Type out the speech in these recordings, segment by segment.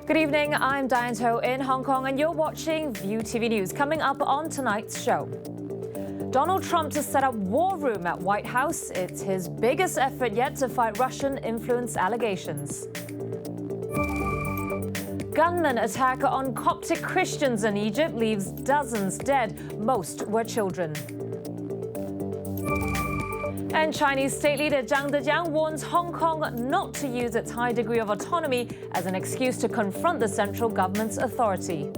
Good evening, I'm Diane in Hong Kong and you're watching ViuTV News. Coming up on tonight's show. Donald Trump to set up war room at White House. It's his biggest effort yet to fight Russian influence allegations. Gunman attack on Coptic Christians in Egypt leaves dozens dead. Most were children. And Chinese state leader Zhang Dejiang warns Hong Kong not to use its high degree of autonomy as an excuse to confront the central government's authority.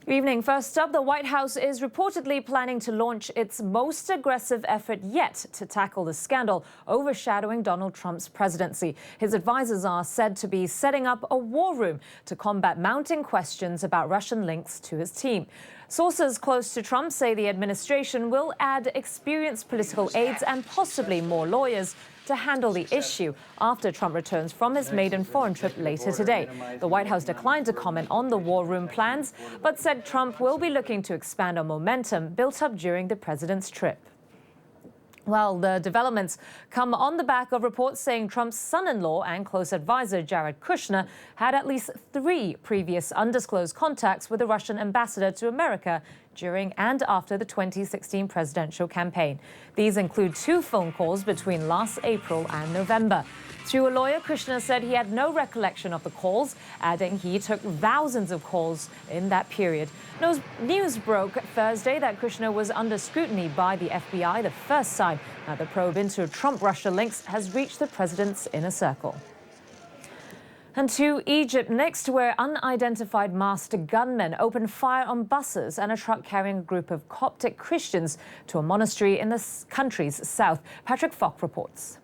Good evening. First up, the White House is reportedly planning to launch its most aggressive effort yet to tackle the scandal overshadowing Donald Trump's presidency. His advisors are said to be setting up a war room to combat mounting questions about Russian links to his team. Sources close to Trump say the administration will add experienced political aides and possibly more lawyers to handle the issue after Trump returns from his maiden foreign trip later today. The White House declined to comment on the war room plans, but said Trump will be looking to expand on momentum built up during the president's trip. Well, the developments come on the back of reports saying Trump's son-in-law and close advisor Jared Kushner had at least 3 previous undisclosed contacts with the Russian ambassador to America during and after the 2016 presidential campaign. These include 2 phone calls between last April and November. Through a lawyer, Kushner said he had no recollection of the calls, adding he took thousands of calls in that period. News broke Thursday that Kushner was under scrutiny by the FBI, the first sign that the probe into Trump-Russia links has reached the president's inner circle. And to Egypt next, where unidentified masked gunmen opened fire on buses and a truck carrying a group of Coptic Christians to a monastery in the country's south. Patrick Falk reports.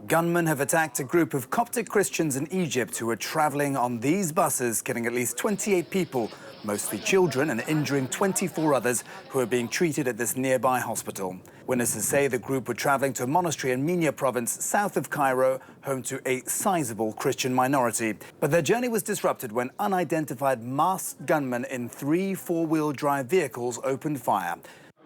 Gunmen have attacked a group of Coptic Christians in Egypt who were travelling on these buses, killing at least 28 people, mostly children, and injuring 24 others who are being treated at this nearby hospital. Witnesses say the group were travelling to a monastery in Minya province, south of Cairo, home to a sizable Christian minority. But their journey was disrupted when unidentified masked gunmen in 3 four-wheel drive vehicles opened fire.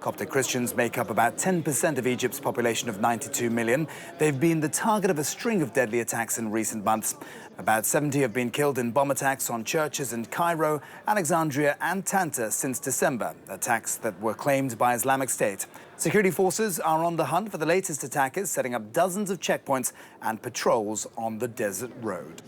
Coptic Christians make up about 10% of Egypt's population of 92 million. They've been the target of a string of deadly attacks in recent months. About 70 have been killed in bomb attacks on churches in Cairo, Alexandria and Tanta since December, attacks that were claimed by Islamic State. Security forces are on the hunt for the latest attackers, setting up dozens of checkpoints and patrols on the desert road.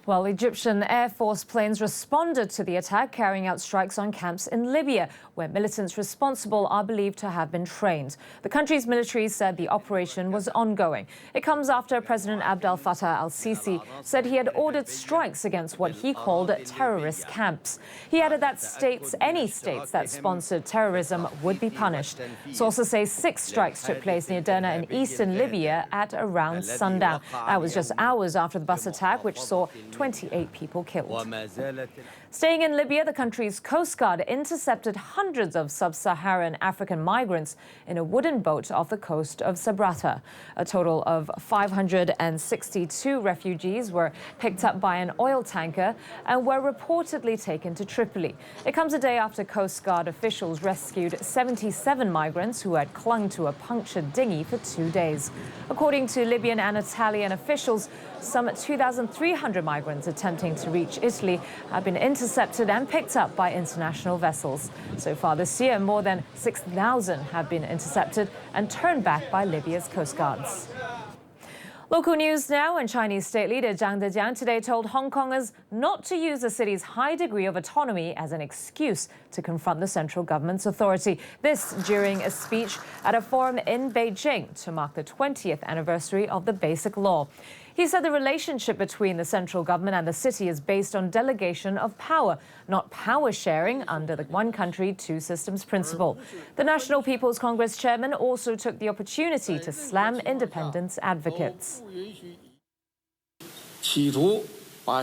Well, Egyptian Air Force planes responded to the attack, carrying out strikes on camps in Libya, where militants responsible are believed to have been trained. The country's military said the operation was ongoing. It comes after President Abdel Fattah al-Sisi said he had ordered strikes against what he called terrorist camps. He added that any states that sponsored terrorism would be punished. Sources say 6 strikes took place near Derna in eastern Libya at around sundown. That was just hours after the bus attack, which saw 28 people killed. Staying in Libya, the country's Coast Guard intercepted hundreds of sub-Saharan African migrants in a wooden boat off the coast of Sabratha. A total of 562 refugees were picked up by an oil tanker and were reportedly taken to Tripoli. It comes a day after Coast Guard officials rescued 77 migrants who had clung to a punctured dinghy for 2 days. According to Libyan and Italian officials, some 2,300 migrants attempting to reach Italy have been intercepted and picked up by international vessels. So far this year, more than 6,000 have been intercepted and turned back by Libya's coast guards. Local news now, and Chinese state leader Zhang Dejiang today told Hong Kongers not to use the city's high degree of autonomy as an excuse to confront the central government's authority. This during a speech at a forum in Beijing to mark the 20th anniversary of the Basic Law. He said the relationship between the central government and the city is based on delegation of power, not power sharing under the one country, two systems principle. The National People's Congress chairman also took the opportunity to slam independence advocates.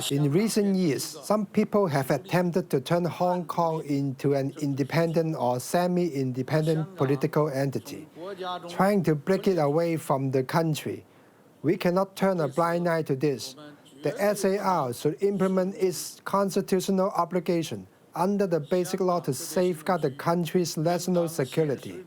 In recent years, some people have attempted to turn Hong Kong into an independent or semi-independent political entity, trying to break it away from the country. We cannot turn a blind eye to this. The SAR should implement its constitutional obligation under the Basic Law to safeguard the country's national security.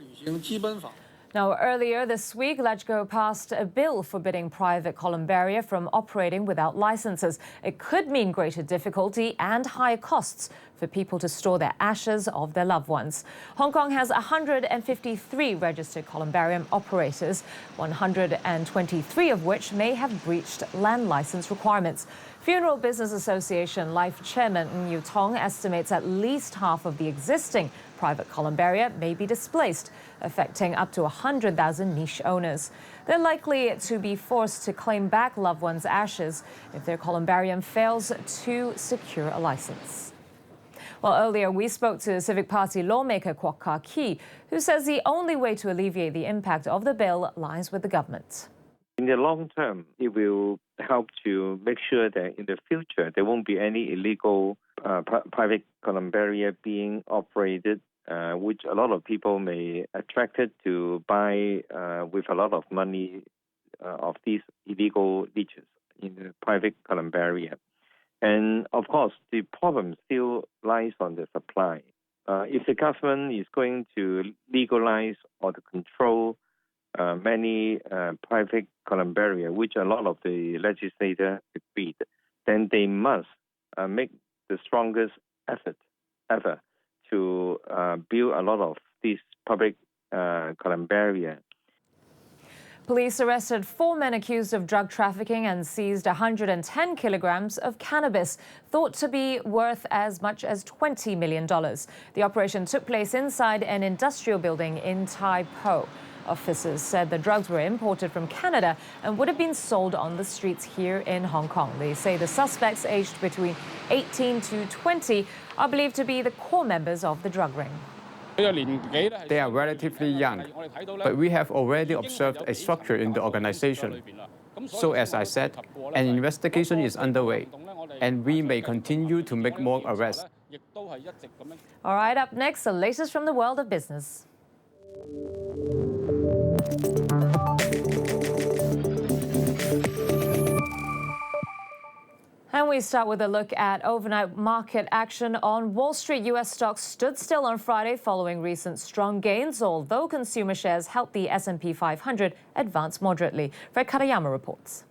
Now, earlier this week, LegCo passed a bill forbidding private columbaria from operating without licenses. It could mean greater difficulty and higher costs for people to store their ashes of their loved ones. Hong Kong has 153 registered columbarium operators, 123 of which may have breached land license requirements. Funeral Business Association Life Chairman Ng Yu Tong estimates at least half of the existing private columbaria may be displaced, affecting up to 100,000 niche owners. They're likely to be forced to claim back loved ones' ashes if their columbarium fails to secure a license. Well, earlier we spoke to Civic Party lawmaker Kwok Ka-ki, who says the only way to alleviate the impact of the bill lies with the government. In the long term, it will help to make sure that in the future there won't be any illegal private columbaria being operated, which a lot of people may attracted to buy with a lot of money of these illegal niches in the private columbaria. And of course, the problem still lies on the supply. If the government is going to legalize or to control many private columbaria, which a lot of the legislators agreed, then they must make the strongest effort ever to build a lot of these public columbaria. Police arrested 4 men accused of drug trafficking and seized 110 kilograms of cannabis, thought to be worth as much as $20 million. The operation took place inside an industrial building in Tai Po. Officers said the drugs were imported from Canada and would have been sold on the streets here in Hong Kong. They say the suspects, aged between 18 to 20, are believed to be the core members of the drug ring. They are relatively young, but we have already observed a structure in the organization. So as I said, an investigation is underway, and we may continue to make more arrests. All right, up next, the latest from the world of business. And we start with a look at overnight market action on Wall Street. U.S. stocks stood still on Friday following recent strong gains, although consumer shares helped the S&P 500 advance moderately. Fred Katayama reports.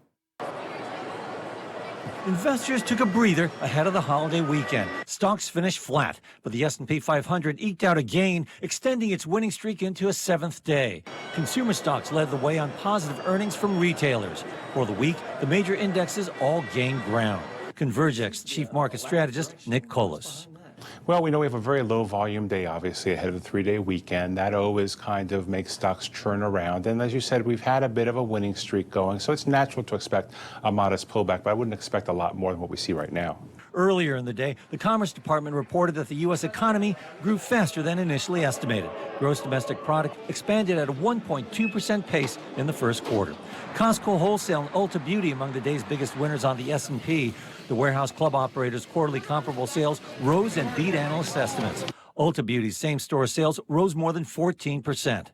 Investors took a breather ahead of the holiday weekend. Stocks finished flat, but the S&P 500 eked out a gain, extending its winning streak into a seventh day. Consumer stocks led the way on positive earnings from retailers. For the week, the major indexes all gained ground. Convergex chief market strategist Nick Collis. Well, we know we have a very low volume day, obviously, ahead of the 3-day weekend. That always kind of makes stocks churn around. And as you said, we've had a bit of a winning streak going, so it's natural to expect a modest pullback, but I wouldn't expect a lot more than what we see right now. Earlier in the day, the Commerce Department reported that the U.S. economy grew faster than initially estimated. Gross domestic product expanded at a 1.2% pace in the first quarter. Costco Wholesale and Ulta Beauty among the day's biggest winners on the S&P. The warehouse club operators' quarterly comparable sales rose and beat analyst estimates. Ulta Beauty's same-store sales rose more than 14%.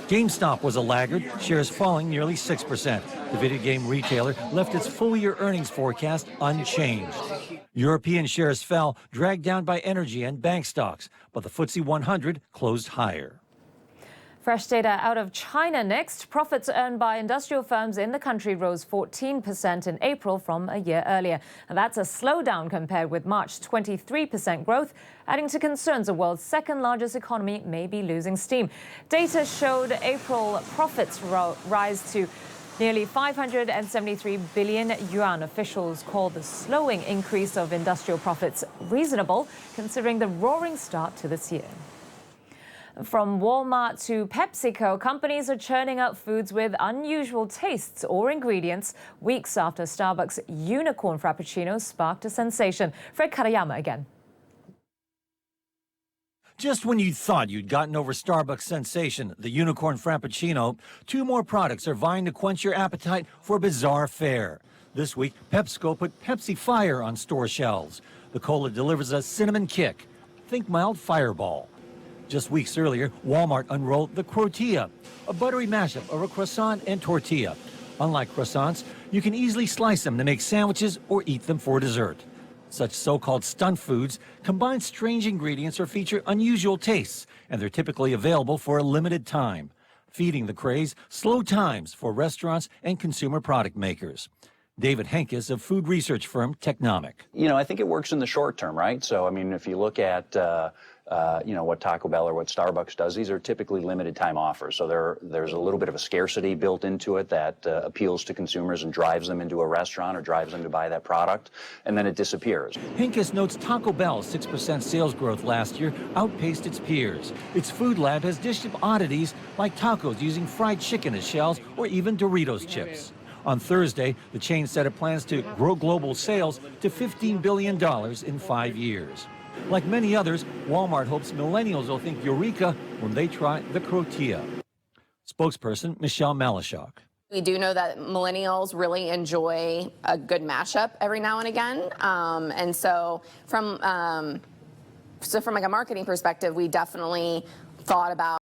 GameStop was a laggard, shares falling nearly 6%. The video game retailer left its full-year earnings forecast unchanged. European shares fell, dragged down by energy and bank stocks, but the FTSE 100 closed higher. Fresh data out of China next. Profits earned by industrial firms in the country rose 14% in April from a year earlier. And that's a slowdown compared with March's 23% growth, adding to concerns the world's second largest economy may be losing steam. Data showed April profits rise to nearly 573 billion yuan. Officials call the slowing increase of industrial profits reasonable, considering the roaring start to this year. From Walmart to PepsiCo, companies are churning out foods with unusual tastes or ingredients weeks after Starbucks' unicorn frappuccino sparked a sensation. Fred Katayama again. Just when you thought you'd gotten over Starbucks' sensation, the unicorn frappuccino, two more products are vying to quench your appetite for a bizarre fare. This week, PepsiCo put Pepsi Fire on store shelves. The cola delivers a cinnamon kick. Think mild fireball. Just weeks earlier, Walmart unrolled the Crotilla, a buttery mashup of a croissant and tortilla. Unlike croissants, you can easily slice them to make sandwiches or eat them for dessert. Such so-called stunt foods combine strange ingredients or feature unusual tastes, and they're typically available for a limited time. feeding the craze slow times for restaurants and consumer product makers. David Henkes of food research firm Technomic. You know, I think it works in the short term, right? So, I mean, if you look at, you know, what Taco Bell or what Starbucks does, these are typically limited time offers. So there's a little bit of a scarcity built into it that appeals to consumers and drives them into a restaurant or drives them to buy that product, and then it disappears. Henkes notes Taco Bell's 6% sales growth last year outpaced its peers. Its food lab has dished up oddities like tacos using fried chicken as shells or even Doritos chips. On Thursday, the chain said it plans to grow global sales to $15 billion in 5 years. Like many others, Walmart hopes millennials will think Eureka when they try the crotilla. Spokesperson Michelle Malashok. We do know that millennials really enjoy a good mashup every now and again. And so from like a marketing perspective, we definitely thought about